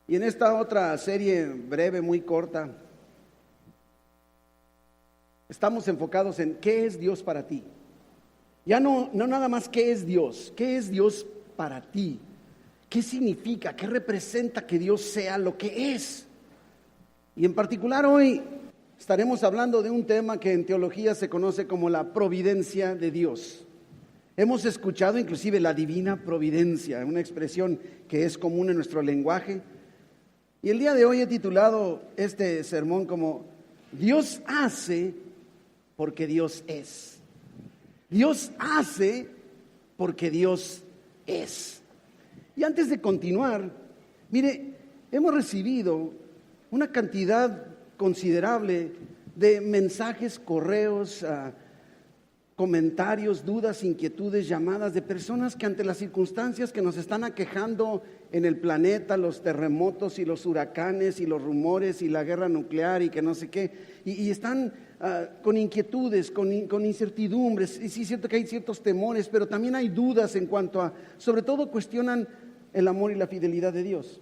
Y en esta otra serie breve, muy corta, estamos enfocados en ¿qué es Dios para ti? Ya no nada más ¿qué es Dios para ti? ¿Qué significa? ¿Qué representa que Dios sea lo que es? Y en particular hoy estaremos hablando de un tema que en teología se conoce como la providencia de Dios. Hemos escuchado inclusive la divina providencia, una expresión que es común en nuestro lenguaje. Y el día de hoy he titulado este sermón como Dios hace porque Dios es. Dios hace porque Dios es. Y antes de continuar, mire, hemos recibido una cantidad considerable de mensajes, correos, comentarios, dudas, inquietudes, llamadas de personas que ante las circunstancias que nos están aquejando en el planeta, los terremotos y los huracanes y los rumores y la guerra nuclear y que no sé qué, y están con inquietudes, con incertidumbres. Y sí es cierto que hay ciertos temores, pero también hay dudas en cuanto a, sobre todo cuestionan el amor y la fidelidad de Dios.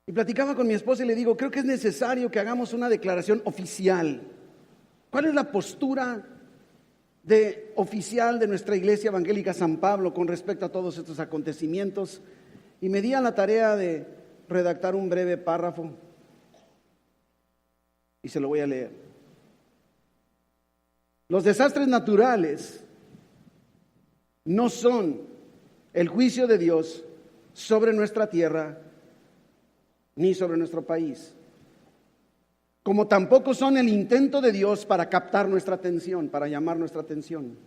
Y platicaba con mi esposa y le digo, creo que es necesario que hagamos una declaración oficial. ¿Cuál es la postura oficial de nuestra Iglesia Evangélica San Pablo con respecto a todos estos acontecimientos? Y me di a la tarea de redactar un breve párrafo y se lo voy a leer. Los desastres naturales no son el juicio de Dios sobre nuestra tierra ni sobre nuestro país, como tampoco son el intento de Dios para captar nuestra atención, para llamar nuestra atención.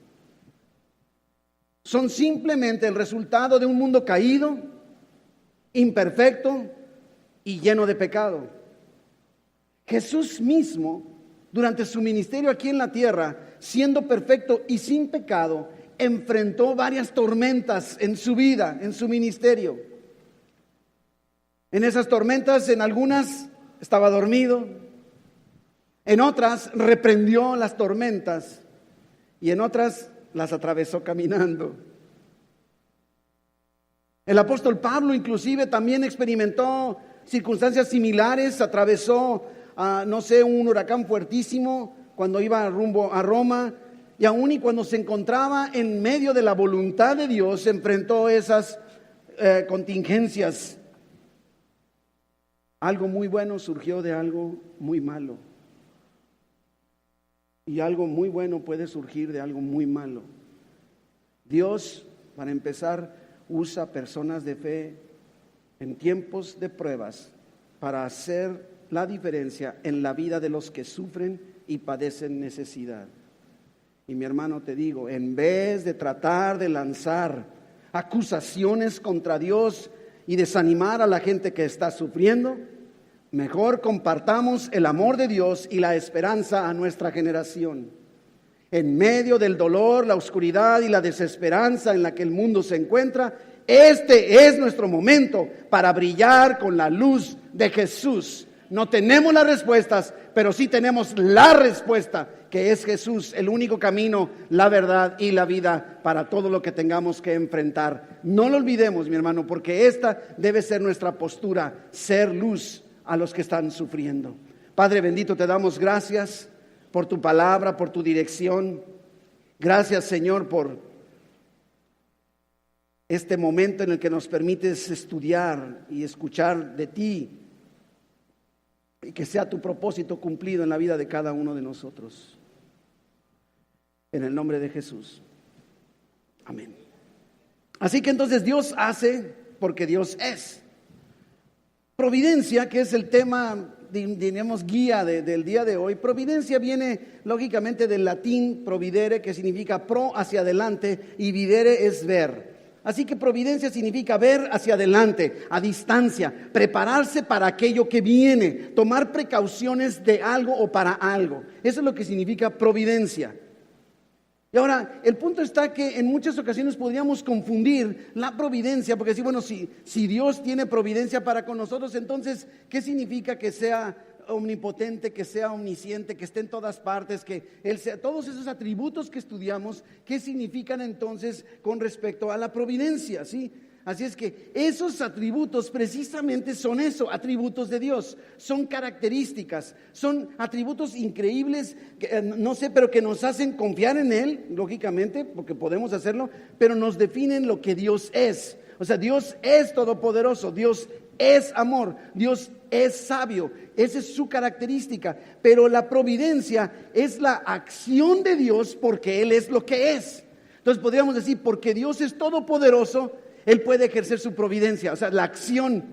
Son simplemente el resultado de un mundo caído, imperfecto y lleno de pecado. Jesús mismo, durante su ministerio aquí en la tierra, siendo perfecto y sin pecado, enfrentó varias tormentas en su vida, en su ministerio. En esas tormentas, en algunas estaba dormido, en otras reprendió las tormentas y en otras las atravesó caminando. El apóstol Pablo inclusive también experimentó circunstancias similares, atravesó, un huracán fuertísimo cuando iba rumbo a Roma, y aún y cuando se encontraba en medio de la voluntad de Dios, se enfrentó esas contingencias. Algo muy bueno surgió de algo muy malo. Y algo muy bueno puede surgir de algo muy malo. Dios, para empezar, usa personas de fe en tiempos de pruebas para hacer la diferencia en la vida de los que sufren y padecen necesidad. Y mi hermano, te digo, en vez de tratar de lanzar acusaciones contra Dios y desanimar a la gente que está sufriendo, mejor compartamos el amor de Dios y la esperanza a nuestra generación. En medio del dolor, la oscuridad y la desesperanza en la que el mundo se encuentra, este es nuestro momento para brillar con la luz de Jesús. No tenemos las respuestas, pero sí tenemos la respuesta, que es Jesús, el único camino, la verdad y la vida para todo lo que tengamos que enfrentar. No lo olvidemos, mi hermano, porque esta debe ser nuestra postura, ser luz a los que están sufriendo. Padre bendito, te damos gracias por tu palabra, por tu dirección. Gracias, Señor, por este momento en el que nos permites estudiar y escuchar de ti, y que sea tu propósito cumplido en la vida de cada uno de nosotros. En el nombre de Jesús. Amén. Así que entonces Dios hace porque Dios es. Providencia, que es el tema, diríamos, guía del día de hoy. Providencia viene lógicamente del latín providere, que significa pro, hacia adelante, y videre es ver. Así que providencia significa ver hacia adelante, a distancia, prepararse para aquello que viene, tomar precauciones de algo o para algo. Eso es lo que significa providencia. Y ahora, el punto está que en muchas ocasiones podríamos confundir la providencia, porque decir, bueno, si Dios tiene providencia para con nosotros, entonces, ¿qué significa que sea omnipotente, que sea omnisciente, que esté en todas partes, que Él sea? Todos esos atributos que estudiamos, ¿qué significan entonces con respecto a la providencia? ¿Sí? Así es que esos atributos precisamente son eso, atributos de Dios, son características, son atributos increíbles, que, no sé, pero que nos hacen confiar en Él, lógicamente, porque podemos hacerlo, pero nos definen lo que Dios es. O sea, Dios es todopoderoso, Dios es amor, Dios es sabio, esa es su característica, pero la providencia es la acción de Dios porque Él es lo que es. Entonces podríamos decir, porque Dios es todopoderoso, Él puede ejercer su providencia, o sea, la acción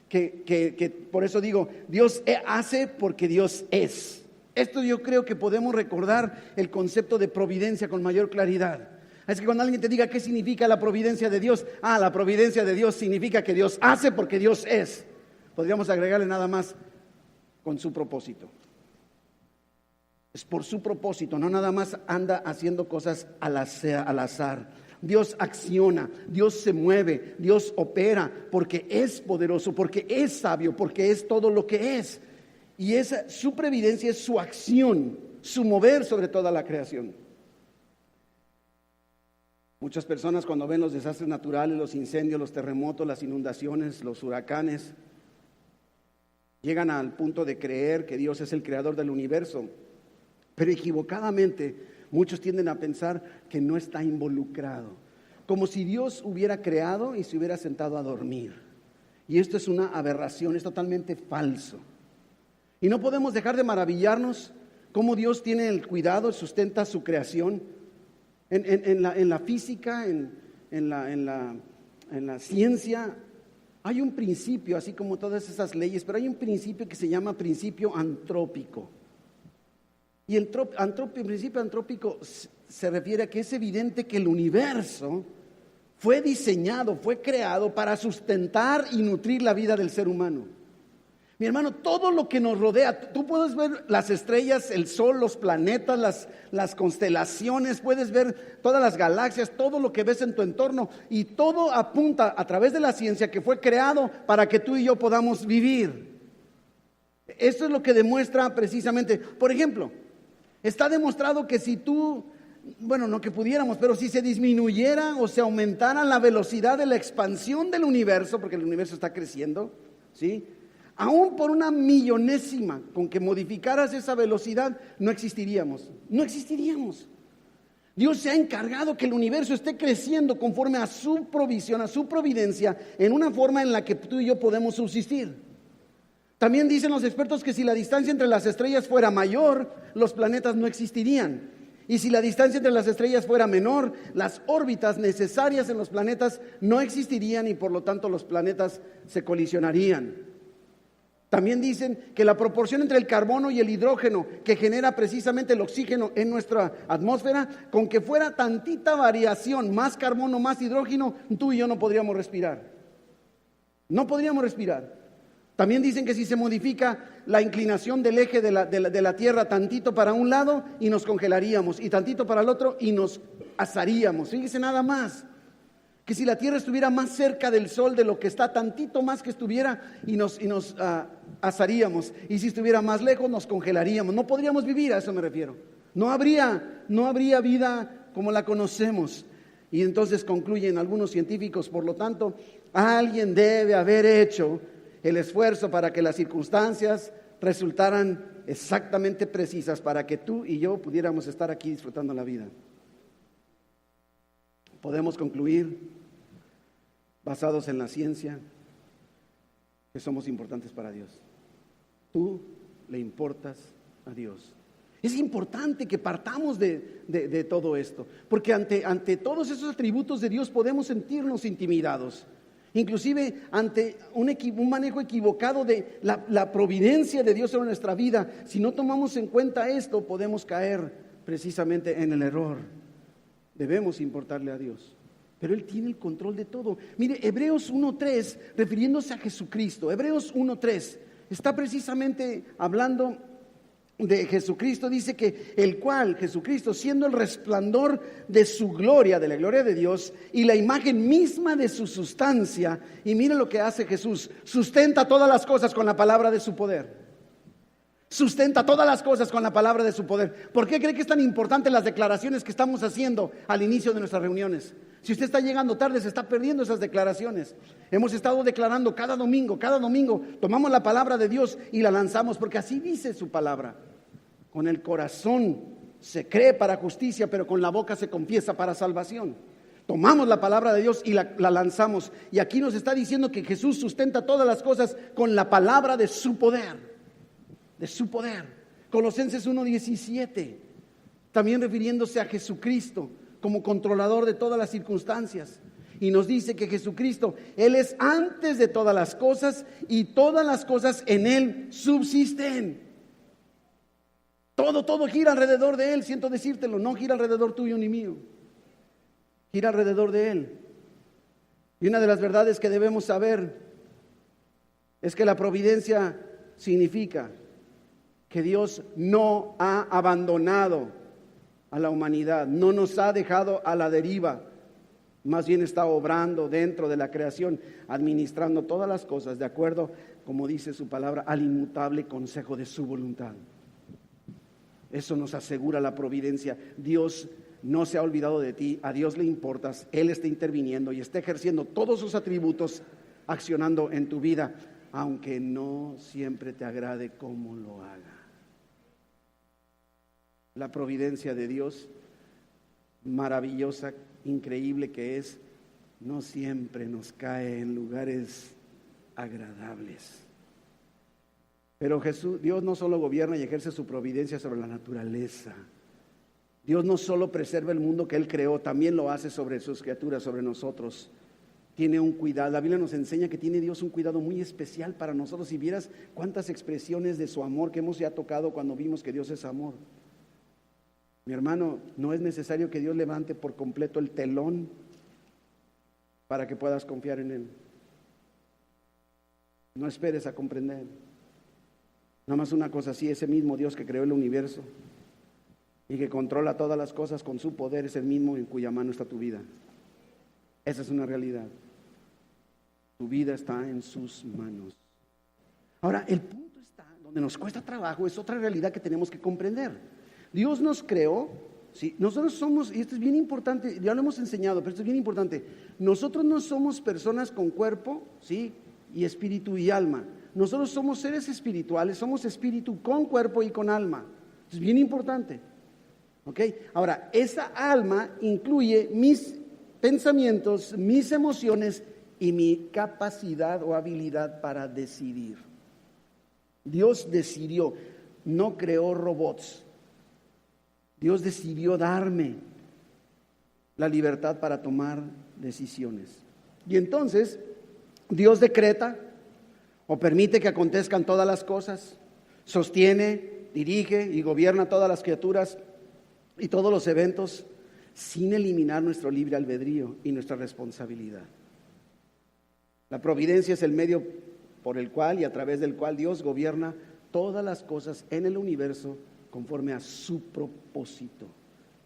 que por eso digo, Dios hace porque Dios es. Esto yo creo que podemos recordar el concepto de providencia con mayor claridad. Es que cuando alguien te diga qué significa la providencia de Dios, la providencia de Dios significa que Dios hace porque Dios es. Podríamos agregarle nada más con su propósito. Es por su propósito, no nada más anda haciendo cosas al azar. Dios acciona, Dios se mueve, Dios opera porque es poderoso, porque es sabio, porque es todo lo que es. Y su previdencia es su acción, su mover sobre toda la creación. Muchas personas cuando ven los desastres naturales, los incendios, los terremotos, las inundaciones, los huracanes, llegan al punto de creer que Dios es el creador del universo, pero equivocadamente muchos tienden a pensar que no está involucrado, como si Dios hubiera creado y se hubiera sentado a dormir. Y esto es una aberración, es totalmente falso. Y no podemos dejar de maravillarnos cómo Dios tiene el cuidado, sustenta su creación. En la física, en la ciencia, hay un principio, así como todas esas leyes, pero hay un principio que se llama principio antrópico. Y el principio antrópico se refiere a que es evidente que el universo fue diseñado, fue creado para sustentar y nutrir la vida del ser humano. Mi hermano, todo lo que nos rodea, tú puedes ver las estrellas, el sol, los planetas, las constelaciones, puedes ver todas las galaxias, todo lo que ves en tu entorno, y todo apunta a través de la ciencia que fue creado para que tú y yo podamos vivir. Esto es lo que demuestra precisamente, por ejemplo, está demostrado que si tú, bueno, no que pudiéramos, pero si se disminuyera o se aumentara la velocidad de la expansión del universo, porque el universo está creciendo, ¿sí? Aún por una millonésima, con que modificaras esa velocidad, no existiríamos. Dios se ha encargado que el universo esté creciendo conforme a su provisión, a su providencia, en una forma en la que tú y yo podemos subsistir. También dicen los expertos que si la distancia entre las estrellas fuera mayor, los planetas no existirían. Y si la distancia entre las estrellas fuera menor, las órbitas necesarias en los planetas no existirían y por lo tanto los planetas se colisionarían. También dicen que la proporción entre el carbono y el hidrógeno que genera precisamente el oxígeno en nuestra atmósfera, con que fuera tantita variación, más carbono, más hidrógeno, tú y yo no podríamos respirar. No podríamos respirar. También dicen que si se modifica la inclinación del eje de la Tierra tantito para un lado y nos congelaríamos, y tantito para el otro y nos asaríamos. Fíjese nada más. Que si la Tierra estuviera más cerca del Sol de lo que está, tantito más que estuviera y nos asaríamos, y si estuviera más lejos nos congelaríamos, no podríamos vivir, a eso me refiero. No habría vida como la conocemos. Y entonces concluyen algunos científicos, por lo tanto, alguien debe haber hecho el esfuerzo para que las circunstancias resultaran exactamente precisas para que tú y yo pudiéramos estar aquí disfrutando la vida. Podemos concluir, basados en la ciencia, que somos importantes para Dios. Tú le importas a Dios. Es importante que partamos de todo esto, porque ante todos esos atributos de Dios podemos sentirnos intimidados. Inclusive ante un manejo equivocado de la providencia de Dios sobre nuestra vida, si no tomamos en cuenta esto, podemos caer precisamente en el error. Debemos importarle a Dios, pero Él tiene el control de todo. Mire, Hebreos 1:3, refiriéndose a Jesucristo, Hebreos 1:3, está precisamente hablando de Jesucristo. Dice que el cual, Jesucristo, siendo el resplandor de su gloria, de la gloria de Dios, y la imagen misma de su sustancia, y mire lo que hace Jesús, sustenta todas las cosas con la palabra de su poder. Sustenta todas las cosas con la palabra de su poder. ¿Por qué cree que es tan importante las declaraciones que estamos haciendo al inicio de nuestras reuniones? Si usted está llegando tarde, se está perdiendo esas declaraciones. Hemos estado declarando cada domingo, tomamos la palabra de Dios y la lanzamos, porque así dice su palabra. Con el corazón se cree para justicia, pero con la boca se confiesa para salvación. Tomamos la palabra de Dios y la lanzamos. Y aquí nos está diciendo que Jesús sustenta todas las cosas con la palabra de su poder. De su poder. Colosenses 1:17. También refiriéndose a Jesucristo como controlador de todas las circunstancias. Y nos dice que Jesucristo, Él es antes de todas las cosas y todas las cosas en Él subsisten. Todo gira alrededor de Él, siento decírtelo, no gira alrededor tuyo ni mío. Gira alrededor de Él. Y una de las verdades que debemos saber es que la providencia significa que Dios no ha abandonado a la humanidad, no nos ha dejado a la deriva, más bien está obrando dentro de la creación, administrando todas las cosas de acuerdo, como dice su palabra, al inmutable consejo de su voluntad. Eso nos asegura la providencia. Dios no se ha olvidado de ti, a Dios le importas, Él está interviniendo y está ejerciendo todos sus atributos, accionando en tu vida, aunque no siempre te agrade cómo lo haga. La providencia de Dios, maravillosa, increíble que es, no siempre nos cae en lugares agradables. Pero Dios no solo gobierna y ejerce su providencia sobre la naturaleza. Dios no solo preserva el mundo que Él creó, también lo hace sobre sus criaturas, sobre nosotros. Tiene un cuidado. La Biblia nos enseña que tiene Dios un cuidado muy especial para nosotros. Si vieras cuántas expresiones de su amor que hemos ya tocado cuando vimos que Dios es amor. Mi hermano, no es necesario que Dios levante por completo el telón para que puedas confiar en Él. No esperes a comprender. Nada más una cosa, sí, ese mismo Dios que creó el universo y que controla todas las cosas con su poder es el mismo en cuya mano está tu vida. Esa es una realidad. Tu vida está en sus manos. Ahora, el punto está donde nos cuesta trabajo, es otra realidad que tenemos que comprender. Dios nos creó, ¿sí? Nosotros somos, y esto es bien importante, ya lo hemos enseñado, pero esto es bien importante. Nosotros no somos personas con cuerpo, ¿sí? Y espíritu y alma. Nosotros somos seres espirituales, somos espíritu con cuerpo y con alma. Es bien importante. ¿Ok? Ahora, esa alma incluye mis pensamientos, mis emociones y mi capacidad o habilidad para decidir. Dios decidió, no creó robots. Dios decidió darme la libertad para tomar decisiones. Y entonces, Dios decreta o permite que acontezcan todas las cosas, sostiene, dirige y gobierna todas las criaturas y todos los eventos sin eliminar nuestro libre albedrío y nuestra responsabilidad. La providencia es el medio por el cual y a través del cual Dios gobierna todas las cosas en el universo conforme a su propósito.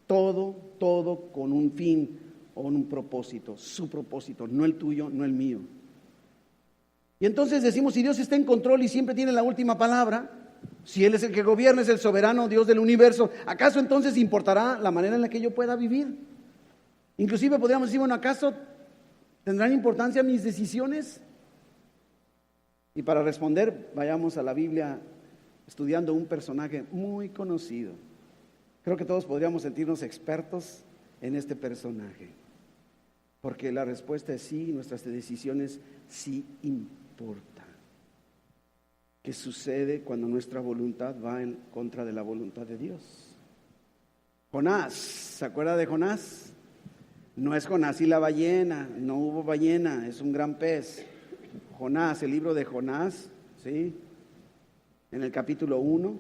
Todo con un fin o un propósito, su propósito, no el tuyo, no el mío. Y entonces decimos, si Dios está en control y siempre tiene la última palabra, si Él es el que gobierna, es el soberano Dios del universo, ¿acaso entonces importará la manera en la que yo pueda vivir? Inclusive podríamos decir, bueno, ¿acaso tendrán importancia mis decisiones? Y para responder, vayamos a la Biblia estudiando un personaje muy conocido. Creo que todos podríamos sentirnos expertos en este personaje, porque la respuesta es sí, nuestras decisiones sí importan. ¿Qué sucede cuando nuestra voluntad va en contra de la voluntad de Dios? Jonás, ¿se acuerda de Jonás? No es Jonás y la ballena, no hubo ballena, es un gran pez. Jonás, el libro de Jonás, ¿sí? En el capítulo 1,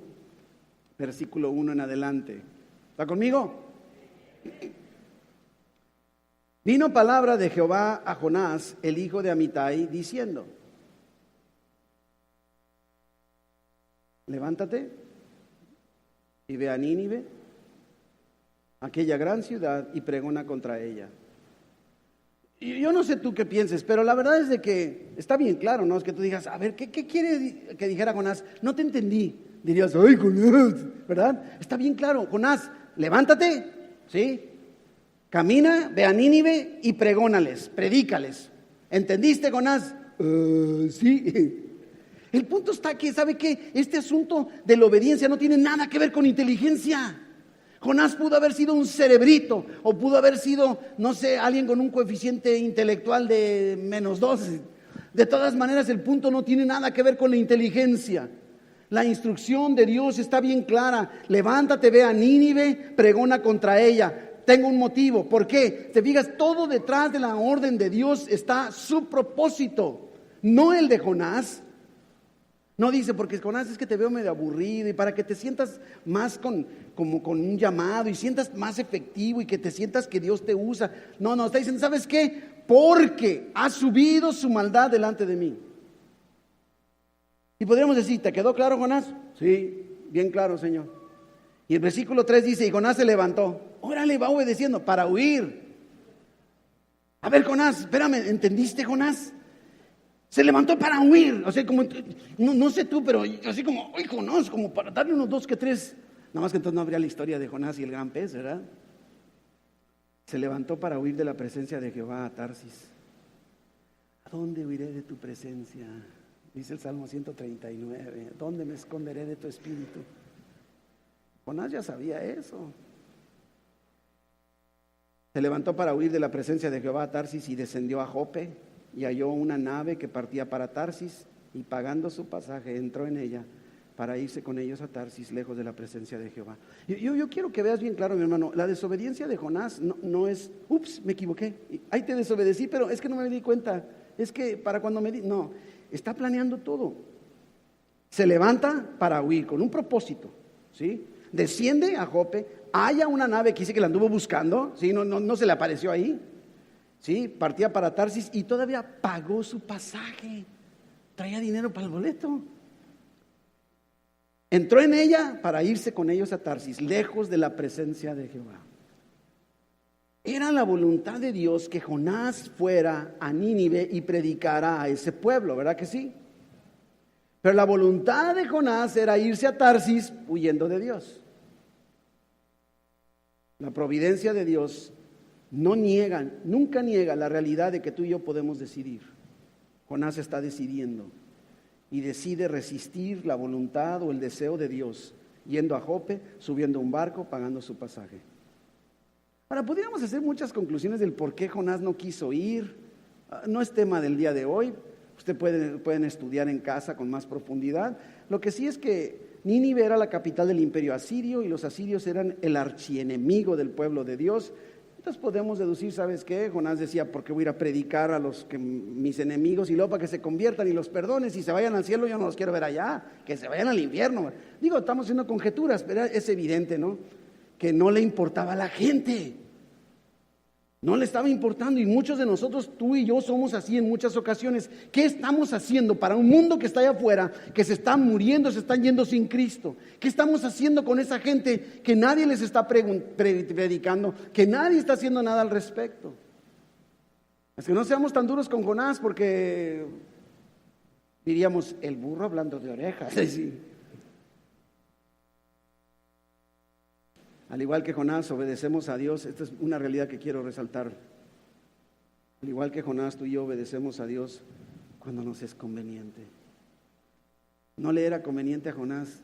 versículo 1 en adelante. ¿Está conmigo? Vino palabra de Jehová a Jonás, el hijo de Amitai, diciendo: levántate y ve a Nínive, aquella gran ciudad, y pregona contra ella. Y yo no sé tú qué pienses, pero la verdad es de que está bien claro, ¿no? Es que tú digas, a ver, ¿qué quiere que dijera Jonás? No te entendí. Dirías, ¡ay, Jonás! ¿Verdad? Está bien claro, Jonás, levántate, ¿sí? Camina, ve a Nínive y pregónales, predícales. ¿Entendiste, Jonás? Sí. El punto está que, ¿sabe qué? Este asunto de la obediencia no tiene nada que ver con inteligencia. Jonás pudo haber sido un cerebrito, o pudo haber sido, no sé, alguien con un coeficiente intelectual de -2. De todas maneras, el punto no tiene nada que ver con la inteligencia. La instrucción de Dios está bien clara. Levántate, ve a Nínive, pregona contra ella. Tengo un motivo. ¿Por qué? Te fijas, todo detrás de la orden de Dios está su propósito, no el de Jonás. No dice, porque Jonás es que te veo medio aburrido y para que te sientas más como con un llamado y sientas más efectivo y que te sientas que Dios te usa. No, está diciendo, ¿sabes qué? Porque ha subido su maldad delante de mí. Y podríamos decir, ¿te quedó claro, Jonás? Sí, bien claro, Señor. Y el versículo 3 dice, y Jonás se levantó. Órale, va obedeciendo para huir. A ver, Jonás, espérame, ¿entendiste, Jonás? Se levantó para huir, o sea, como, no sé tú, pero así como, ¡ay, Jonás! Como para darle unos 2 que 3. Nada más que entonces no habría la historia de Jonás y el gran pez, ¿verdad? Se levantó para huir de la presencia de Jehová a Tarsis. ¿A dónde huiré de tu presencia? Dice el Salmo 139. ¿Dónde me esconderé de tu espíritu? Jonás ya sabía eso. Se levantó para huir de la presencia de Jehová a Tarsis y descendió a Jope. Y halló una nave que partía para Tarsis, y pagando su pasaje entró en ella para irse con ellos a Tarsis, lejos de la presencia de Jehová. Yo quiero que veas bien claro, mi hermano, la desobediencia de Jonás no es, me equivoqué, ahí te desobedecí, pero es que no me di cuenta, es que para cuando no, está planeando todo. Se levanta para huir con un propósito, ¿sí? Desciende a Jope, halla una nave que dice que la anduvo buscando, ¿sí? No se le apareció ahí. Sí, partía para Tarsis y todavía pagó su pasaje. Traía dinero para el boleto. Entró en ella para irse con ellos a Tarsis, lejos de la presencia de Jehová. Era la voluntad de Dios que Jonás fuera a Nínive y predicara a ese pueblo, ¿verdad que sí? Pero la voluntad de Jonás era irse a Tarsis huyendo de Dios. La providencia de Dios nunca niega la realidad de que tú y yo podemos decidir. Jonás está decidiendo y decide resistir la voluntad o el deseo de Dios, yendo a Jope, subiendo a un barco, pagando su pasaje. Ahora, podríamos hacer muchas conclusiones del por qué Jonás no quiso ir. No es tema del día de hoy. Ustedes pueden estudiar en casa con más profundidad. Lo que sí es que Nínive era la capital del imperio asirio y los asirios eran el archienemigo del pueblo de Dios. Entonces podemos deducir, ¿sabes qué? Jonás decía, ¿por qué voy a ir a predicar a mis enemigos y luego para que se conviertan y los perdones y se vayan al cielo? Yo no los quiero ver allá, que se vayan al infierno. Digo, estamos haciendo conjeturas, pero es evidente, ¿no? Que no le importaba a la gente. No le estaba importando, y muchos de nosotros, tú y yo, somos así en muchas ocasiones. ¿Qué estamos haciendo para un mundo que está allá afuera, que se está muriendo, se están yendo sin Cristo? ¿Qué estamos haciendo con esa gente que nadie les está predicando, que nadie está haciendo nada al respecto? Es que no seamos tan duros con Jonás, porque diríamos, el burro hablando de orejas. Sí. Al igual que Jonás, obedecemos a Dios. Esta es una realidad que quiero resaltar. Al igual que Jonás, tú y yo obedecemos a Dios cuando nos es conveniente. No le era conveniente a Jonás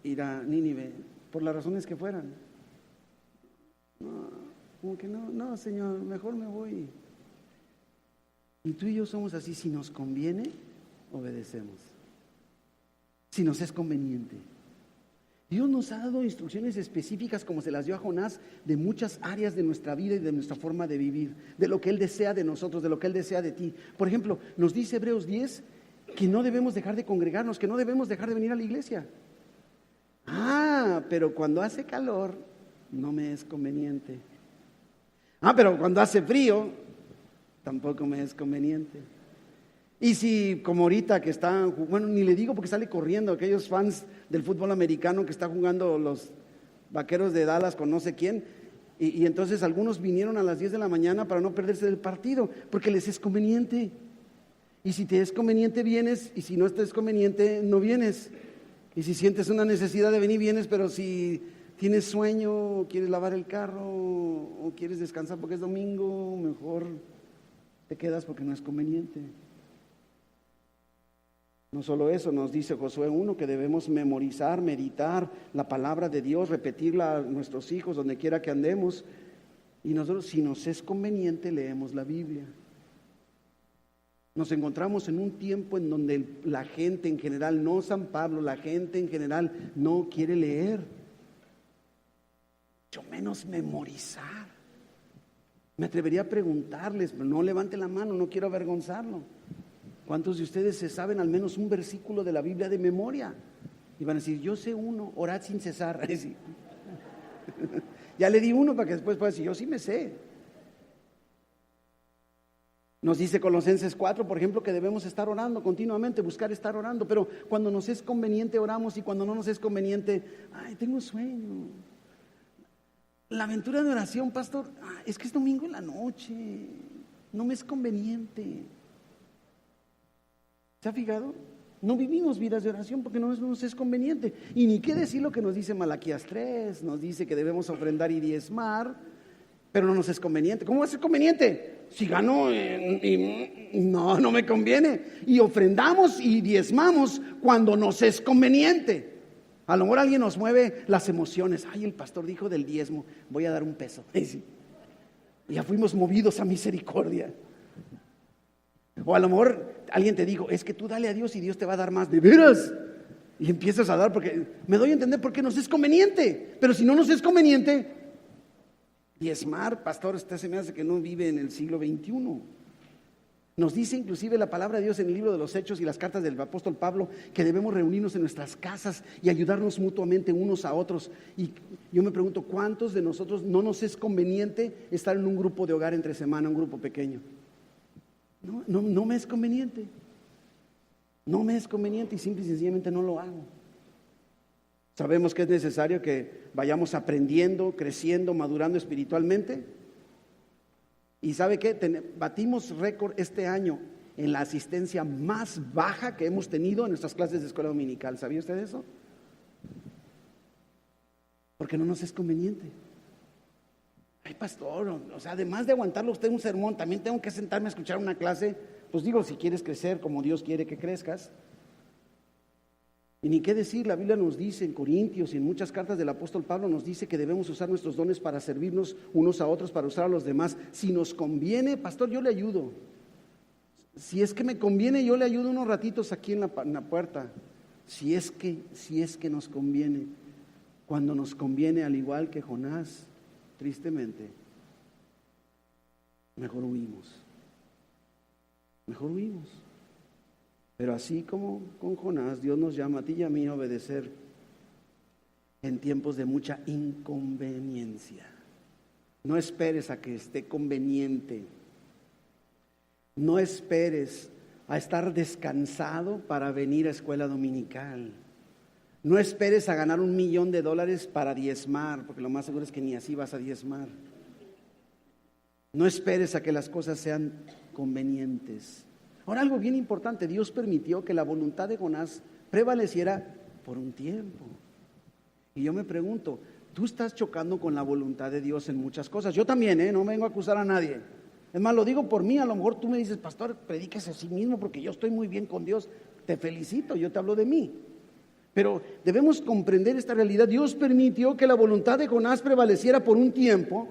ir a Nínive, por las razones que fueran. No, Señor, mejor me voy. Y tú y yo somos así. Si nos conviene, obedecemos. Si nos es conveniente. Dios nos ha dado instrucciones específicas, como se las dio a Jonás, de muchas áreas de nuestra vida y de nuestra forma de vivir, de lo que Él desea de nosotros, de lo que Él desea de ti. Por ejemplo, nos dice Hebreos 10 que no debemos dejar de congregarnos, que no debemos dejar de venir a la iglesia. Pero cuando hace calor, no me es conveniente. Pero cuando hace frío, tampoco me es conveniente. Y si, como ahorita que están, bueno, ni le digo porque sale corriendo aquellos fans del fútbol americano que están jugando los Vaqueros de Dallas con no sé quién, y entonces algunos vinieron a las 10 de la mañana para no perderse del partido, porque les es conveniente. Y si te es conveniente, vienes, y si no te es conveniente, no vienes. Y si sientes una necesidad de venir, vienes, pero si ¿Tienes sueño? ¿Quieres lavar el carro? ¿O quieres descansar porque es domingo? Mejor te quedas porque no es conveniente. No solo eso, nos dice Josué 1 que debemos memorizar, meditar la palabra de Dios, repetirla a nuestros hijos donde quiera que andemos. Y nosotros, si nos es conveniente, leemos la Biblia. Nos encontramos en un tiempo en donde la gente en general, no San Pablo, la gente en general no quiere leer, mucho menos memorizar. Me atrevería a preguntarles, pero no levante la mano, no quiero avergonzarlo. ¿Cuántos de ustedes se saben al menos un versículo de la Biblia de memoria? Y van a decir, yo sé uno, orad sin cesar. Ya le di uno para que después pueda decir, yo sí me sé. Nos dice Colosenses 4, por ejemplo, que debemos estar orando continuamente, buscar estar orando, pero cuando nos es conveniente oramos y cuando no nos es conveniente, ay, tengo sueño. La aventura de oración, pastor, es que es domingo en la noche, no me es conveniente. ¿Se ha fijado? No vivimos vidas de oración porque no nos es conveniente. Y ni qué decir lo que nos dice Malaquías 3, nos dice que debemos ofrendar y diezmar, pero no nos es conveniente. ¿Cómo va a ser conveniente? Si gano, no me conviene. Y ofrendamos y diezmamos cuando nos es conveniente. A lo mejor alguien nos mueve las emociones. Ay, el pastor dijo del diezmo, voy a dar $1. Sí. Ya fuimos movidos a misericordia. O a lo mejor alguien te dijo, es que tú dale a Dios y Dios te va a dar más. ¿De veras? Y empiezas a dar porque me doy a entender porque nos es conveniente. Pero si no nos es conveniente, diezmar, pastor, usted se me hace que no vive en el siglo XXI. Nos dice inclusive la palabra de Dios en el libro de los Hechos y las cartas del apóstol Pablo que debemos reunirnos en nuestras casas y ayudarnos mutuamente unos a otros. Y yo me pregunto, ¿cuántos de nosotros no nos es conveniente estar en un grupo de hogar entre semana, un grupo pequeño? No me es conveniente. No me es conveniente y simple y sencillamente no lo hago. Sabemos que es necesario que vayamos aprendiendo, creciendo, madurando espiritualmente. ¿Y sabe qué? Batimos récord este año en la asistencia más baja que hemos tenido en nuestras clases de escuela dominical. ¿Sabía usted eso? Porque no nos es conveniente. Ay, pastor, o sea, además de aguantarle usted un sermón, también tengo que sentarme a escuchar una clase. Pues digo, si quieres crecer como Dios quiere que crezcas. Y ni qué decir, la Biblia nos dice en Corintios y en muchas cartas del apóstol Pablo nos dice que debemos usar nuestros dones para servirnos unos a otros, para usar a los demás. Si nos conviene, pastor, yo le ayudo. Si es que me conviene, yo le ayudo unos ratitos aquí en la puerta. Si es que nos conviene. Cuando nos conviene, al igual que Jonás, tristemente, mejor huimos. Pero así como con Jonás, Dios nos llama a ti y a mí a obedecer en tiempos de mucha inconveniencia. No esperes a que esté conveniente. No esperes a estar descansado para venir a escuela dominical. No esperes a ganar $1 millón para diezmar, porque lo más seguro es que ni así vas a diezmar. No esperes a que las cosas sean convenientes. Ahora, algo bien importante, Dios permitió que la voluntad de Jonás prevaleciera por un tiempo. Y yo me pregunto, tú estás chocando con la voluntad de Dios en muchas cosas. Yo también, no vengo a acusar a nadie. Es más, lo digo por mí. A lo mejor tú me dices, pastor, predíquese a sí mismo porque yo estoy muy bien con Dios. Te felicito, yo te hablo de mí. Pero debemos comprender esta realidad. Dios permitió que la voluntad de Jonás prevaleciera por un tiempo.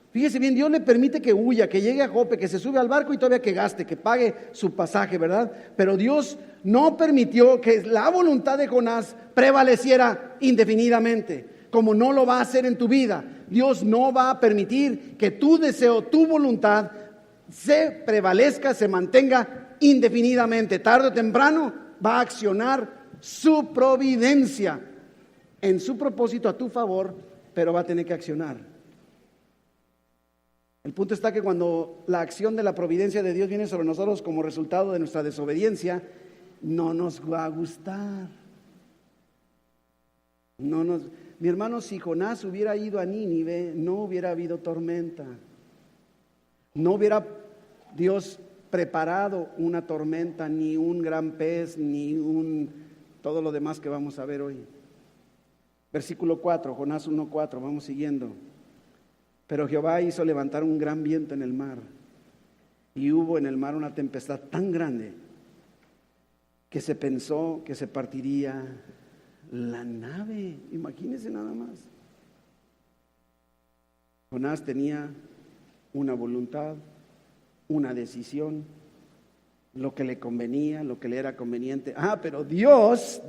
Fíjese bien, Dios le permite que huya, que llegue a Jope, que se sube al barco y todavía que gaste, que pague su pasaje, ¿verdad? Pero Dios no permitió que la voluntad de Jonás prevaleciera indefinidamente, como no lo va a hacer en tu vida. Dios no va a permitir que tu deseo, tu voluntad se prevalezca, se mantenga indefinidamente. Tarde o temprano va a accionar su providencia en su propósito a tu favor, pero va a tener que accionar. El punto está que cuando la acción de la providencia de Dios viene sobre nosotros como resultado de nuestra desobediencia, no nos va a gustar. Mi hermano, si Jonás hubiera ido a Nínive, no hubiera habido tormenta. No hubiera Dios preparado una tormenta, ni un gran pez, ni todo lo demás que vamos a ver hoy. Versículo 4, Jonás 1:4, vamos siguiendo. Pero Jehová hizo levantar un gran viento en el mar, y hubo en el mar una tempestad tan grande que se pensó que se partiría la nave. Imagínense nada más. Jonás tenía una voluntad, una decisión, lo que le convenía, lo que le era conveniente. Pero Dios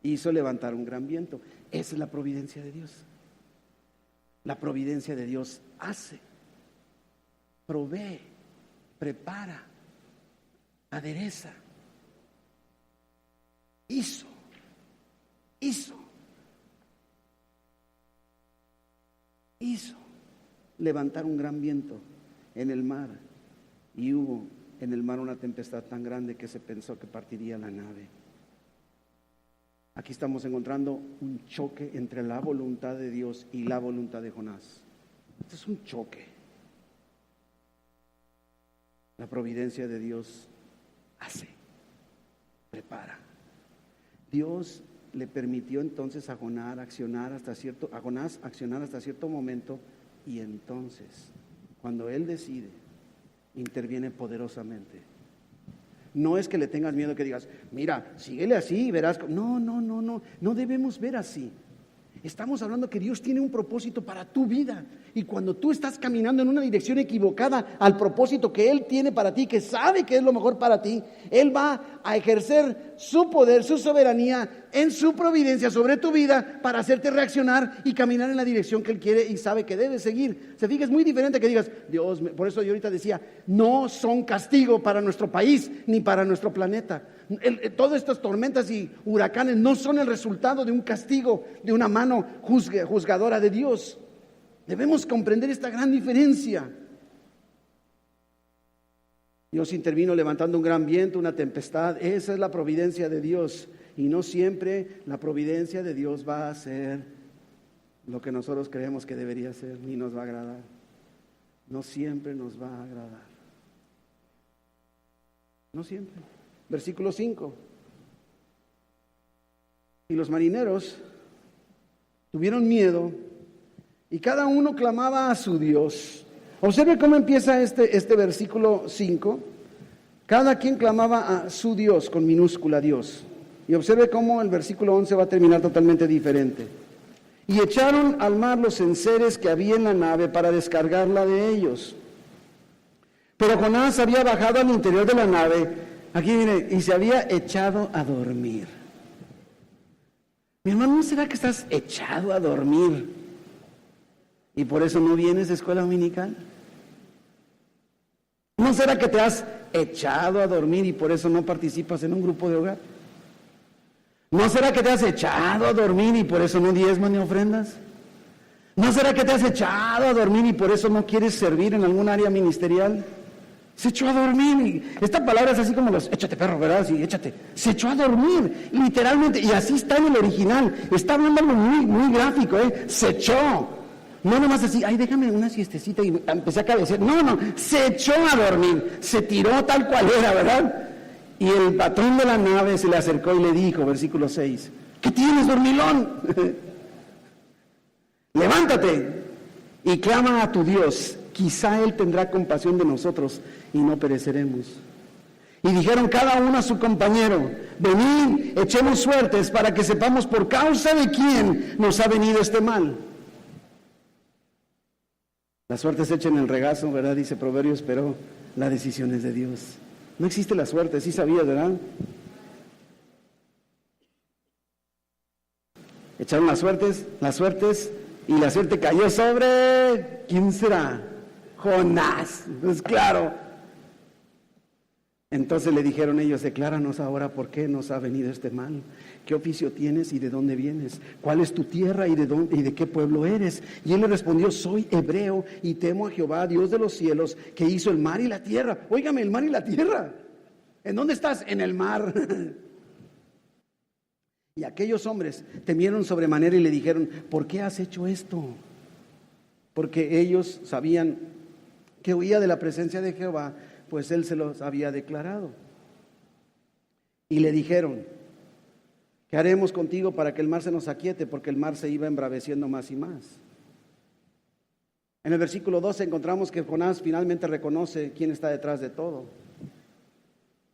hizo levantar un gran viento. Esa es la providencia de Dios. La providencia de Dios hace, provee, prepara, adereza. Hizo levantar un gran viento en el mar, y hubo en el mar una tempestad tan grande que se pensó que partiría la nave. Aquí estamos encontrando un choque entre la voluntad de Dios y la voluntad de Jonás. Este es un choque. La providencia de Dios hace, prepara. Dios le permitió entonces a Jonás accionar hasta cierto momento, y entonces, cuando él decide, interviene poderosamente. No es que le tengas miedo, que digas, mira, síguele así y verás. No debemos ver así. Estamos hablando que Dios tiene un propósito para tu vida, y cuando tú estás caminando en una dirección equivocada al propósito que Él tiene para ti, que sabe que es lo mejor para ti, Él va a ejercer su poder, su soberanía en su providencia sobre tu vida para hacerte reaccionar y caminar en la dirección que Él quiere y sabe que debes seguir. Se fija, es muy diferente que digas, Dios, por eso yo ahorita decía, no son castigo para nuestro país ni para nuestro planeta. Todas estas tormentas y huracanes no son el resultado de un castigo, de una mano juzgadora de Dios. Debemos comprender esta gran diferencia. Dios intervino levantando un gran viento, una tempestad. Esa es la providencia de Dios. Y no siempre la providencia de Dios va a ser lo que nosotros creemos que debería ser, ni nos va a agradar. No siempre nos va a agradar. No siempre. Versículo 5. Y los marineros tuvieron miedo, y cada uno clamaba a su Dios. Observe cómo empieza este versículo 5. Cada quien clamaba a su Dios, con minúscula Dios. Y observe cómo el versículo 11 va a terminar totalmente diferente. Y echaron al mar los enseres que había en la nave para descargarla de ellos. Pero Jonás había bajado al interior de la nave, aquí mire, y se había echado a dormir. Mi hermano, ¿no será que estás echado a dormir y por eso no vienes a escuela dominical? ¿No será que te has echado a dormir y por eso no participas en un grupo de hogar? ¿No será que te has echado a dormir y por eso no diezmas ni ofrendas? ¿No será que te has echado a dormir y por eso no quieres servir en algún área ministerial? Se echó a dormir. Esta palabra es así como los échate perro, ¿verdad? Sí, échate. Se echó a dormir, literalmente, y así está en el original. Está hablando algo muy gráfico, Se echó. No nomás así, ay, déjame una siestecita y empecé a cabecear. No, se echó a dormir, se tiró tal cual era, ¿verdad? Y el patrón de la nave se le acercó y le dijo, versículo 6, ¿qué tienes, dormilón? Levántate y clama a tu Dios, quizá Él tendrá compasión de nosotros y no pereceremos. Y dijeron cada uno a su compañero, venid, echemos suertes para que sepamos por causa de quién nos ha venido este mal. La suerte se echa en el regazo, ¿verdad? Dice Proverbios, pero la decisión es de Dios. No existe la suerte, sí sabías, ¿verdad? Echaron las suertes, y la suerte cayó sobre, ¿quién será? Jonás, pues claro. Entonces le dijeron ellos, decláranos ahora por qué nos ha venido este mal. ¿Qué oficio tienes y de dónde vienes? ¿Cuál es tu tierra y de qué pueblo eres? Y él le respondió, soy hebreo y temo a Jehová, Dios de los cielos, que hizo el mar y la tierra. Óigame, el mar y la tierra. ¿En dónde estás? En el mar. Y aquellos hombres temieron sobremanera y le dijeron, ¿por qué has hecho esto? Porque ellos sabían que huía de la presencia de Jehová, pues él se los había declarado. Y le dijeron, ¿Qué haremos contigo para que el mar se nos aquiete? Porque el mar se iba embraveciendo más y más. En el versículo 12 encontramos que Jonás finalmente reconoce quién está detrás de todo.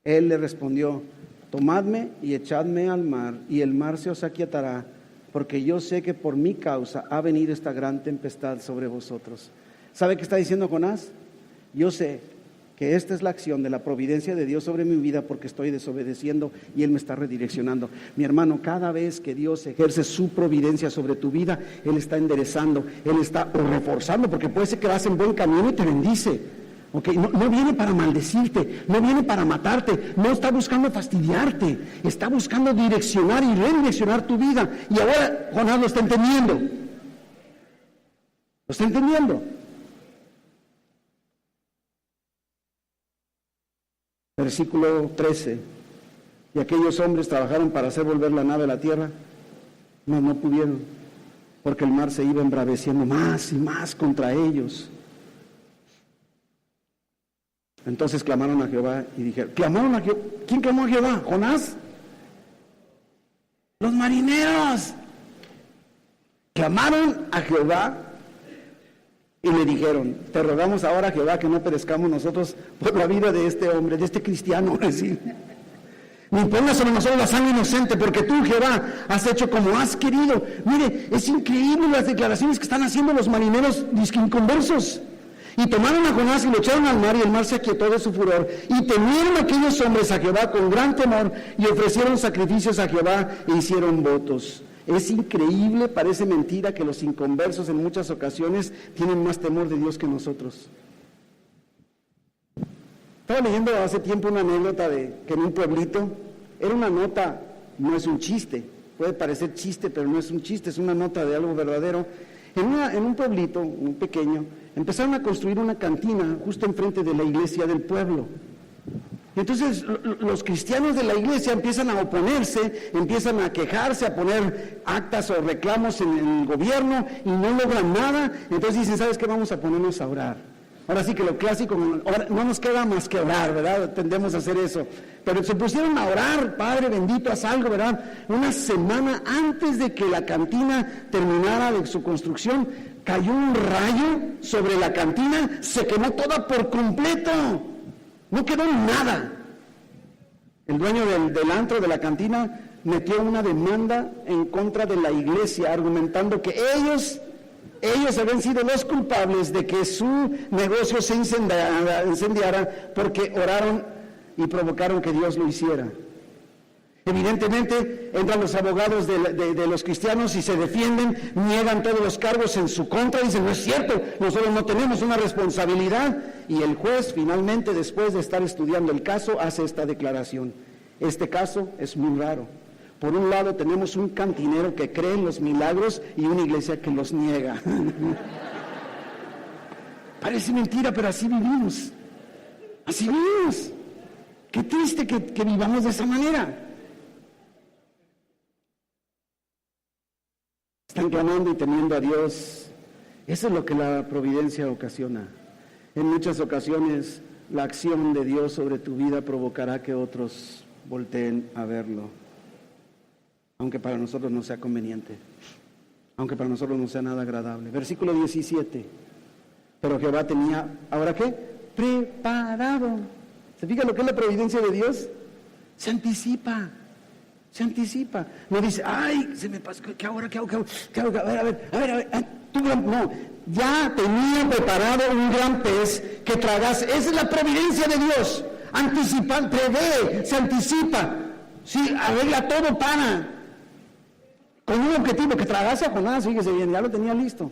Él le respondió: tomadme y echadme al mar, y el mar se os aquietará, porque yo sé que por mi causa ha venido esta gran tempestad sobre vosotros. ¿Sabe qué está diciendo Jonás? Yo sé que esta es la acción de la providencia de Dios sobre mi vida porque estoy desobedeciendo y Él me está redireccionando. Mi hermano, cada vez que Dios ejerce su providencia sobre tu vida, Él está enderezando, Él está reforzando, porque puede ser que vas en buen camino y te bendice. Okay, no viene para maldecirte, no viene para matarte, no está buscando fastidiarte, está buscando direccionar y redireccionar tu vida. Y ahora Jonás lo está entendiendo. Lo está entendiendo. Versículo 13. Y aquellos hombres trabajaron para hacer volver la nave a la tierra, mas no pudieron, porque el mar se iba embraveciendo más y más contra ellos. Entonces clamaron a Jehová y dijeron, ¿clamaron a Jehová? ¿Quién clamó a Jehová? ¿Jonás? Los marineros. Clamaron a Jehová y le dijeron, te rogamos ahora, Jehová, que no perezcamos nosotros por la vida de este hombre, de este cristiano, decir, ni pongas sobre nosotros la sangre inocente, porque tú, Jehová, has hecho como has querido. Mire, es increíble las declaraciones que están haciendo los marineros inconversos. Y tomaron a Jonás y lo echaron al mar, y el mar se aquietó de su furor. Y temieron aquellos hombres a Jehová con gran temor, y ofrecieron sacrificios a Jehová e hicieron votos. Es increíble, parece mentira, que los inconversos en muchas ocasiones tienen más temor de Dios que nosotros. Estaba leyendo hace tiempo una anécdota de que en un pueblito, era una nota, no es un chiste, puede parecer chiste, pero no es un chiste, es una nota de algo verdadero. En un pueblito, un pequeño, empezaron a construir una cantina justo enfrente de la iglesia del pueblo. Entonces los cristianos de la iglesia empiezan a oponerse, empiezan a quejarse, a poner actas o reclamos en el gobierno y no logran nada. Entonces dicen, ¿sabes qué? Vamos a ponernos a orar. Ahora sí que lo clásico, ahora no nos queda más que orar, ¿verdad? Tendemos a hacer eso. Pero se pusieron a orar, Padre bendito, haz algo, ¿verdad? Una semana antes de que la cantina terminara de su construcción, cayó un rayo sobre la cantina, se quemó toda por completo. No quedó nada. El dueño del antro, de la cantina, metió una demanda en contra de la iglesia, argumentando que ellos habían sido los culpables de que su negocio se incendiara porque oraron y provocaron que Dios lo hiciera. Evidentemente entran los abogados de los cristianos y se defienden, niegan todos los cargos en su contra, dicen, no es cierto, nosotros no tenemos una responsabilidad. Y el juez finalmente, después de estar estudiando el caso, hace esta declaración: este caso es muy raro. Por un lado tenemos un cantinero que cree en los milagros y una iglesia que los niega. Parece mentira, pero así vivimos. Así vivimos. Qué triste que vivamos de esa manera. Están clamando y temiendo a Dios. Eso es lo que la providencia ocasiona. En muchas ocasiones la acción de Dios sobre tu vida provocará que otros volteen a verlo, aunque para nosotros no sea conveniente, aunque para nosotros no sea nada agradable. Versículo 17. Pero Jehová tenía, ¿ahora qué? Preparado. ¿Se fija lo que es la providencia de Dios? Se anticipa. Se anticipa. No dice, ay, se me pasó, ¿qué ahora? ¿Qué hago? A ver. No, ya tenía preparado un gran pez que tragase. Esa es la providencia de Dios. Anticipa, prevé, se anticipa. Sí, arregla todo para. Con un objetivo, que tragase a Jonás, fíjese bien, ya lo tenía listo.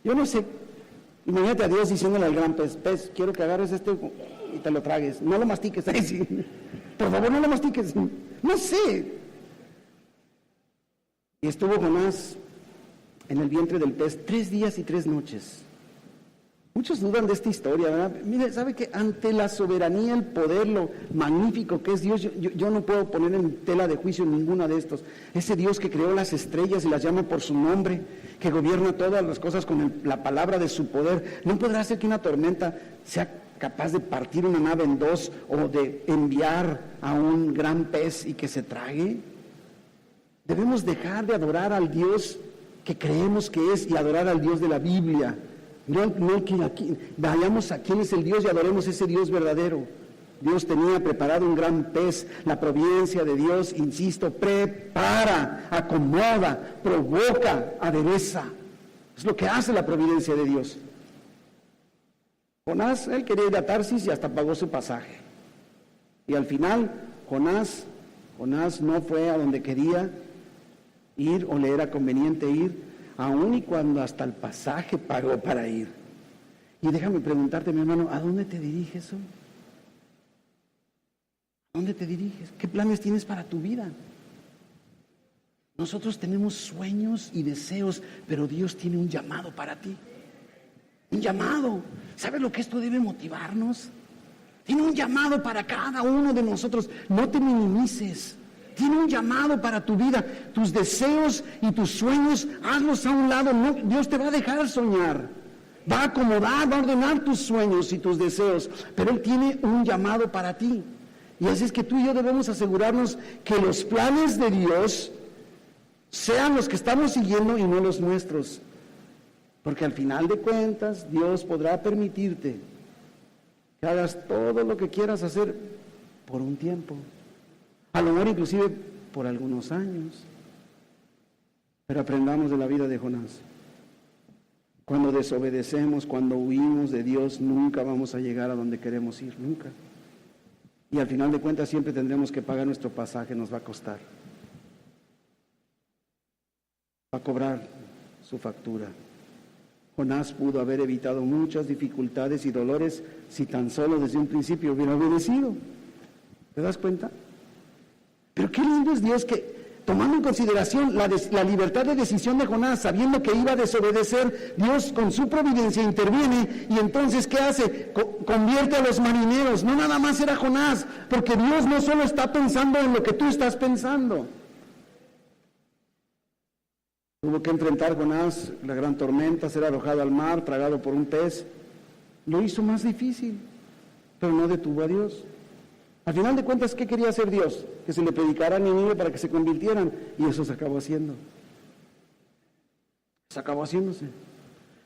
Yo no sé, imagínate a Dios diciéndole al gran pez, quiero que agarres y te lo tragues. No lo mastiques, por favor no lo mastiques. No sé. Y estuvo Jonás en el vientre del pez 3 días y 3 noches. Muchos dudan de esta historia, ¿verdad? Mire, ¿sabe que ante la soberanía, el poder, lo magnífico que es Dios, yo no puedo poner en tela de juicio ninguna de estos? Ese Dios que creó las estrellas y las llama por su nombre, que gobierna todas las cosas con la palabra de su poder, ¿no podrá hacer que una tormenta sea capaz de partir una nave en dos o de enviar a un gran pez y que se trague? Debemos dejar de adorar al Dios que creemos que es y adorar al Dios de la Biblia. No que aquí vayamos a quién es el Dios y adoremos ese Dios verdadero. Dios tenía preparado un gran pez. La providencia de Dios, insisto, prepara, acomoda, provoca, adereza. Es lo que hace la providencia de Dios. Jonás, él quería ir a Tarsis y hasta pagó su pasaje. Y al final, Jonás no fue a donde quería ir o le era conveniente ir, aun y cuando hasta el pasaje pagó para ir. Y déjame preguntarte, mi hermano, ¿a dónde te diriges hoy? ¿A dónde te diriges? ¿Qué planes tienes para tu vida? Nosotros tenemos sueños y deseos, pero Dios tiene un llamado para ti. Un llamado. ¿Sabes lo que esto debe motivarnos? Tiene un llamado para cada uno de nosotros. No te minimices. Tiene un llamado para tu vida. Tus deseos y tus sueños, hazlos a un lado. No, Dios te va a dejar soñar. Va a acomodar, va a ordenar tus sueños y tus deseos. Pero Él tiene un llamado para ti. Y así es que tú y yo debemos asegurarnos que los planes de Dios sean los que estamos siguiendo y no los nuestros. Porque al final de cuentas, Dios podrá permitirte que hagas todo lo que quieras hacer por un tiempo. A lo mejor inclusive por algunos años. Pero aprendamos de la vida de Jonás. Cuando desobedecemos, cuando huimos de Dios, nunca vamos a llegar a donde queremos ir, nunca. Y al final de cuentas siempre tendremos que pagar nuestro pasaje, nos va a costar. Va a cobrar su factura. Jonás pudo haber evitado muchas dificultades y dolores si tan solo desde un principio hubiera obedecido. ¿Te das cuenta? Pero qué lindo es Dios que, tomando en consideración la libertad de decisión de Jonás, sabiendo que iba a desobedecer, Dios con su providencia interviene y entonces ¿qué hace? Convierte a los marineros. No nada más era Jonás, porque Dios no solo está pensando en lo que tú estás pensando. Tuvo que enfrentar Jonás la gran tormenta, ser arrojado al mar, tragado por un pez. Lo hizo más difícil, pero no detuvo a Dios. Al final de cuentas, ¿qué quería hacer Dios? Que se le predicara a Nínive para que se convirtieran, y eso se acabó haciendo. Se acabó haciéndose.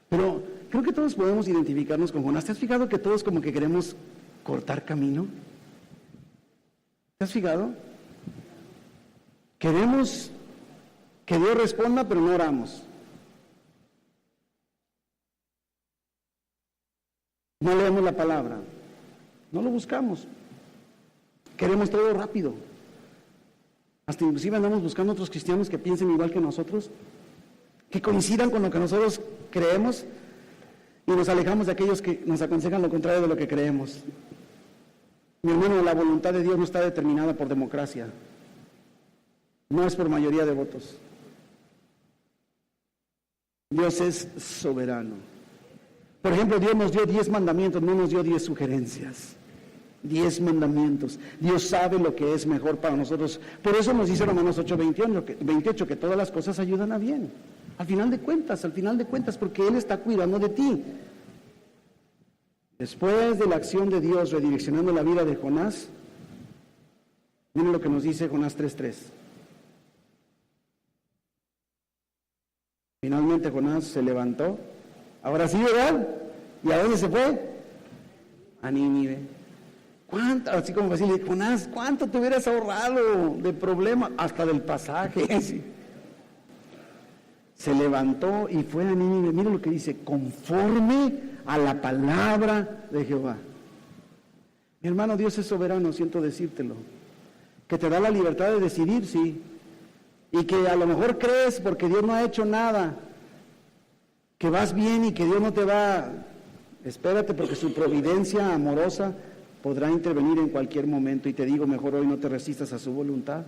Pero creo que todos podemos identificarnos con Jonás. ¿Te has fijado que todos como que queremos cortar camino? ¿Te has fijado? Queremos que Dios responda, pero no oramos. No leemos la palabra. No lo buscamos. Queremos todo rápido. Hasta inclusive andamos buscando otros cristianos que piensen igual que nosotros, que coincidan con lo que nosotros creemos, y nos alejamos de aquellos que nos aconsejan lo contrario de lo que creemos. Mi hermano, la voluntad de Dios no está determinada por democracia. No es por mayoría de votos. Dios es soberano. Por ejemplo, Dios nos dio 10 mandamientos, no nos dio 10 sugerencias. 10 mandamientos. Dios sabe lo que es mejor para nosotros. Por eso nos dice Romanos 8:28, que todas las cosas ayudan a bien. Al final de cuentas, porque Él está cuidando de ti. Después de la acción de Dios redireccionando la vida de Jonás, miren lo que nos dice Jonás 3:3. Finalmente Jonás se levantó. Ahora sí, ¿verdad? ¿Y a dónde se fue? A Nínive. ¿Cuánto? Así como decirle, Jonás, ¿cuánto te hubieras ahorrado de problema? Hasta del pasaje. Sí. Se levantó y fue a Nínive. Mira lo que dice, conforme a la palabra de Jehová. Mi hermano, Dios es soberano, siento decírtelo. Que te da la libertad de decidir, sí. Y que a lo mejor crees, porque Dios no ha hecho nada, que vas bien y que Dios no te va. Espérate, porque su providencia amorosa podrá intervenir en cualquier momento, y te digo, mejor hoy no te resistas a su voluntad,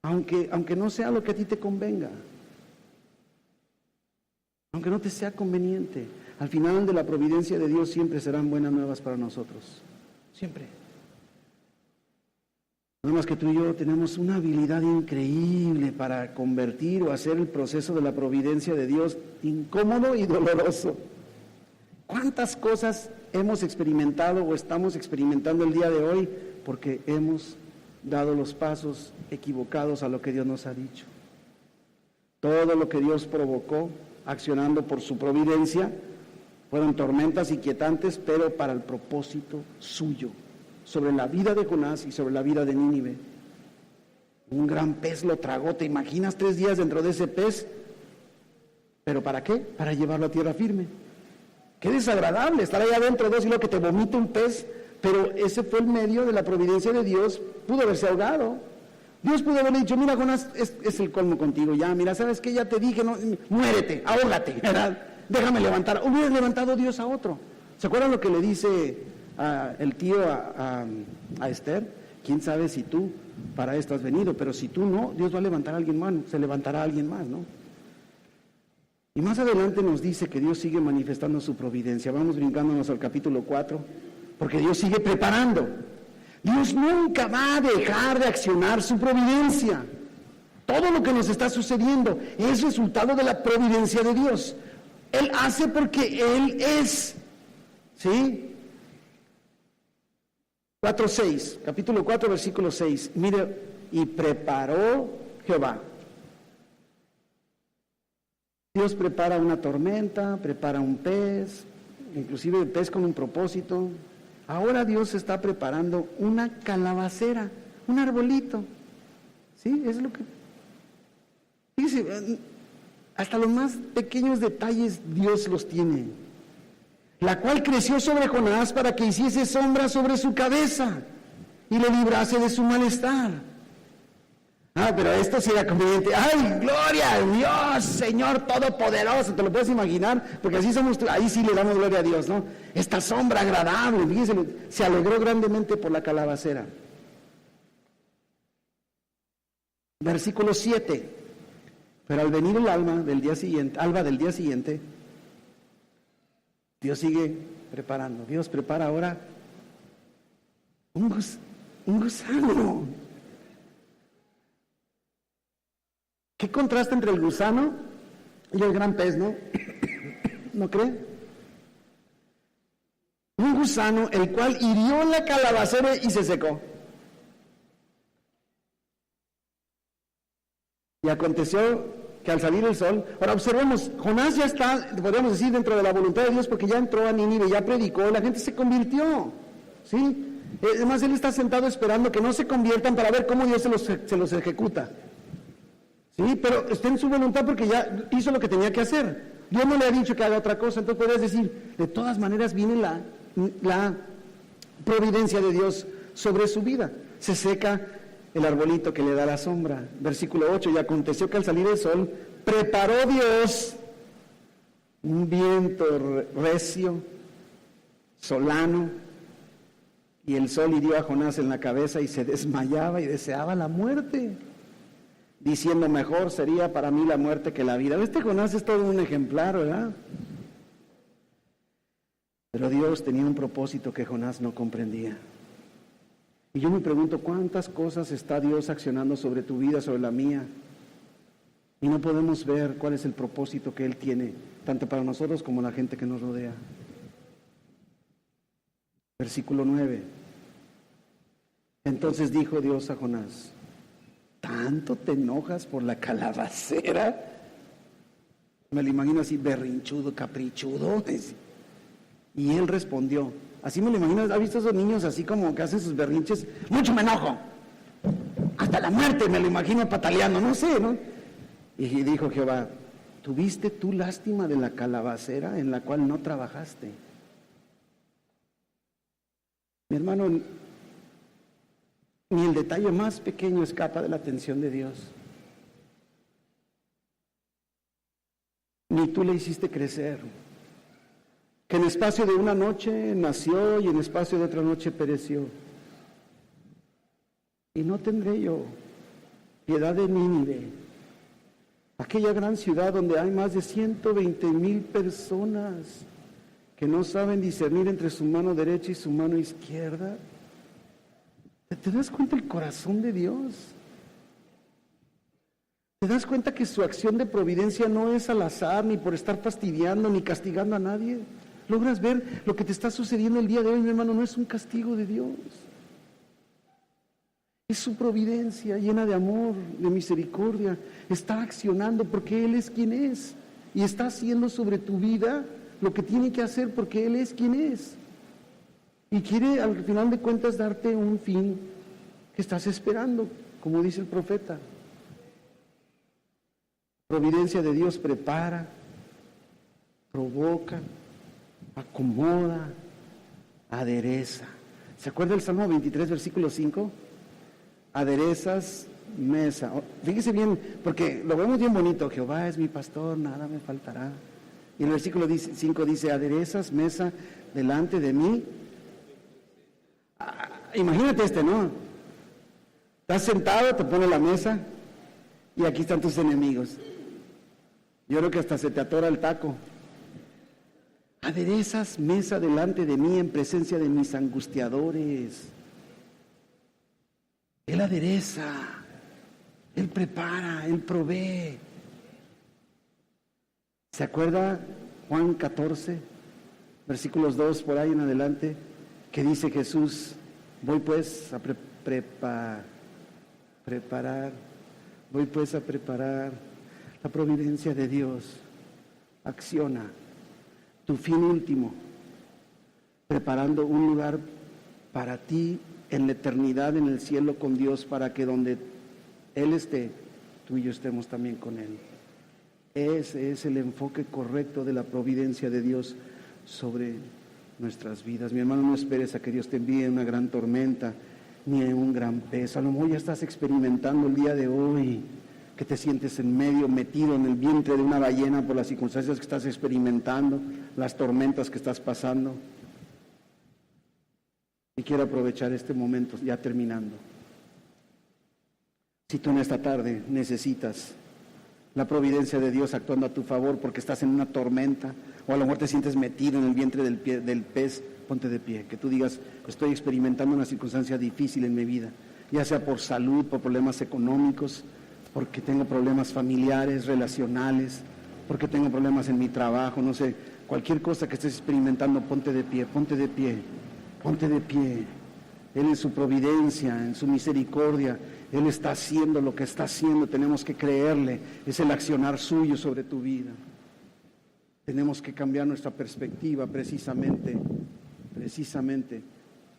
aunque no sea lo que a ti te convenga, aunque no te sea conveniente. Al final de la providencia de Dios siempre serán buenas nuevas para nosotros, siempre. Nada más que tú y yo tenemos una habilidad increíble para convertir o hacer el proceso de la providencia de Dios incómodo y doloroso. ¿Cuántas cosas hemos experimentado o estamos experimentando el día de hoy porque hemos dado los pasos equivocados a lo que Dios nos ha dicho. Todo lo que Dios provocó, accionando por su providencia, fueron tormentas inquietantes, pero para el propósito suyo, sobre la vida de Jonás y sobre la vida de Nínive. Un gran pez lo tragó, ¿te imaginas 3 días dentro de ese pez? ¿Pero para qué? Para llevarlo a tierra firme. Qué desagradable estar ahí adentro, y lo que te vomita un pez, pero ese fue el medio de la providencia de Dios. Pudo haberse ahogado. Dios pudo haberle dicho, mira Jonás, es el colmo contigo, ya, mira, ¿sabes qué? Ya te dije, no, muérete, ahógate, ¿verdad? Déjame levantar. Hubiera levantado Dios a otro. ¿Se acuerdan lo que le dice el tío a Esther? ¿Quién sabe si tú para esto has venido? Pero si tú no, Dios va a levantar a alguien más, se levantará a alguien más, ¿no? Y más adelante nos dice que Dios sigue manifestando su providencia. Vamos brincándonos al capítulo 4, porque Dios sigue preparando. Dios nunca va a dejar de accionar su providencia. Todo lo que nos está sucediendo es resultado de la providencia de Dios. Él hace porque Él es. ¿Sí? 4:6, capítulo 4, versículo 6. Mire, y preparó Jehová. Dios prepara una tormenta, prepara un pez, inclusive el pez con un propósito. Ahora Dios está preparando una calabacera, un arbolito. ¿Sí? Es lo que... Fíjese, hasta los más pequeños detalles Dios los tiene. La cual creció sobre Jonás para que hiciese sombra sobre su cabeza y le librase de su malestar. Pero esto sí era conveniente. ¡Ay, gloria a Dios, Señor Todopoderoso! ¿Te lo puedes imaginar? Porque así somos, ahí sí le damos gloria a Dios, ¿no? Esta sombra agradable, fíjense, se alegró grandemente por la calabacera. Versículo 7. Pero al venir el alba del día siguiente, Dios sigue preparando. Dios prepara ahora un gusano. ¿Qué contraste entre el gusano y el gran pez, no? ¿No cree? Un gusano, el cual hirió la calabacera y se secó. Y aconteció que al salir el sol, ahora observemos, Jonás ya está, podríamos decir, dentro de la voluntad de Dios, porque ya entró a Nínive, ya predicó, la gente se convirtió, ¿sí? Además, él está sentado esperando que no se conviertan para ver cómo Dios se los ejecuta. Sí, pero está en su voluntad porque ya hizo lo que tenía que hacer. Dios no le ha dicho que haga otra cosa, entonces podrías decir, de todas maneras viene la providencia de Dios sobre su vida. Se seca el arbolito que le da la sombra. Versículo 8, y aconteció que al salir el sol, preparó Dios un viento recio, solano, y el sol hirió a Jonás en la cabeza y se desmayaba y deseaba la muerte, diciendo, mejor sería para mí la muerte que la vida. Este Jonás es todo un ejemplar, ¿verdad? Pero Dios tenía un propósito que Jonás no comprendía. Y yo me pregunto, ¿cuántas cosas está Dios accionando sobre tu vida, sobre la mía? Y no podemos ver cuál es el propósito que Él tiene, tanto para nosotros como la gente que nos rodea. Versículo 9. Entonces dijo Dios a Jonás, ¿tanto te enojas por la calabacera? Me lo imagino así, berrinchudo, caprichudo. Y él respondió, así me lo imagino, ¿has visto esos niños así como que hacen sus berrinches? Mucho me enojo, hasta la muerte me lo imagino pataleando, no sé, ¿no? Y dijo Jehová, ¿tuviste tú lástima de la calabacera en la cual no trabajaste? Mi hermano, ni el detalle más pequeño escapa de la atención de Dios. Ni tú le hiciste crecer. Que en espacio de una noche nació y en espacio de otra noche pereció. Y no tendré yo piedad de Nínive, aquella gran ciudad donde hay más de 120,000 personas que no saben discernir entre su mano derecha y su mano izquierda. ¿Te das cuenta el corazón de Dios? ¿Te das cuenta que su acción de providencia no es al azar, ni por estar fastidiando, ni castigando a nadie? ¿Logras ver lo que te está sucediendo el día de hoy, mi hermano? No es un castigo de Dios. Es su providencia llena de amor, de misericordia. Está accionando porque Él es quien es. Y está haciendo sobre tu vida lo que tiene que hacer porque Él es quien es. Y quiere al final de cuentas darte un fin que estás esperando, como dice el profeta. Providencia de Dios prepara, provoca, acomoda, adereza. ¿Se acuerda el Salmo 23, versículo 5? Aderezas mesa. Fíjese bien, porque lo vemos bien bonito. Jehová es mi pastor, nada me faltará. Y el versículo 5 dice, aderezas mesa delante de mí. Imagínate ¿no? Estás sentado, te pone la mesa y aquí están tus enemigos. Yo creo que hasta se te atora el taco. Aderezas mesa delante de mí en presencia de mis angustiadores. Él adereza, Él prepara, Él provee. ¿Se acuerda Juan 14, versículos 2 por ahí en adelante, que dice Jesús, voy pues a preparar, voy pues a preparar? La providencia de Dios acciona tu fin último, preparando un lugar para ti en la eternidad, en el cielo con Dios, para que donde Él esté, tú y yo estemos también con Él. Ese es el enfoque correcto de la providencia de Dios sobre nuestras vidas. Mi hermano, no esperes a que Dios te envíe una gran tormenta ni un gran pez. A lo mejor ya estás experimentando el día de hoy que te sientes en medio, metido en el vientre de una ballena por las circunstancias que estás experimentando, las tormentas que estás pasando. Y quiero aprovechar este momento, ya terminando. Si tú en esta tarde necesitas la providencia de Dios actuando a tu favor porque estás en una tormenta, o a lo mejor te sientes metido en el vientre del pez, ponte de pie, que tú digas, estoy experimentando una circunstancia difícil en mi vida, ya sea por salud, por problemas económicos, porque tengo problemas familiares, relacionales, porque tengo problemas en mi trabajo, no sé, cualquier cosa que estés experimentando, ponte de pie, ponte de pie, ponte de pie. Él en su providencia, en su misericordia, Él está haciendo lo que está haciendo, tenemos que creerle, es el accionar suyo sobre tu vida. Tenemos que cambiar nuestra perspectiva precisamente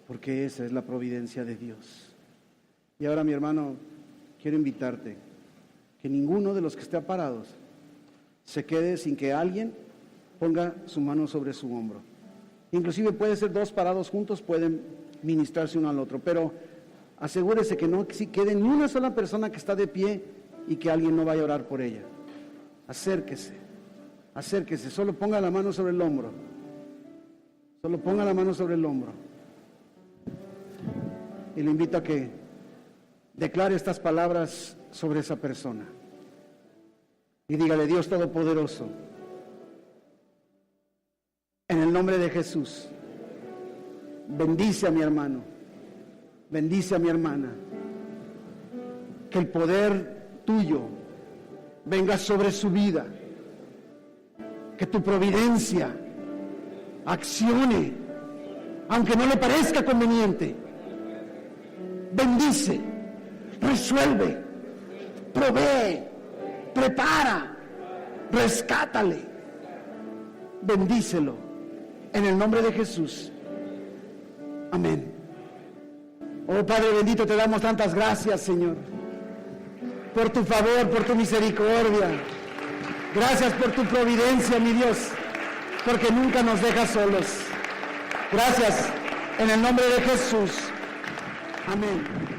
porque esa es la providencia de Dios. Y ahora, mi hermano, quiero invitarte que ninguno de los que esté parados se quede sin que alguien ponga su mano sobre su hombro. Inclusive puede ser dos parados juntos, pueden ministrarse uno al otro, pero asegúrese que no quede ni una sola persona que está de pie y que alguien no vaya a orar por ella. Acérquese, solo ponga la mano sobre el hombro. Solo ponga la mano sobre el hombro. Y le invito a que declare estas palabras sobre esa persona. Y dígale, Dios Todopoderoso, en el nombre de Jesús, bendice a mi hermano, bendice a mi hermana. Que el poder tuyo venga sobre su vida. Que tu providencia accione, aunque no le parezca conveniente. Bendice, resuelve, provee, prepara, rescátale. Bendícelo en el nombre de Jesús. Amén. Oh Padre bendito, te damos tantas gracias, Señor, por tu favor, por tu misericordia. Gracias por tu providencia, mi Dios, porque nunca nos dejas solos. Gracias en el nombre de Jesús. Amén.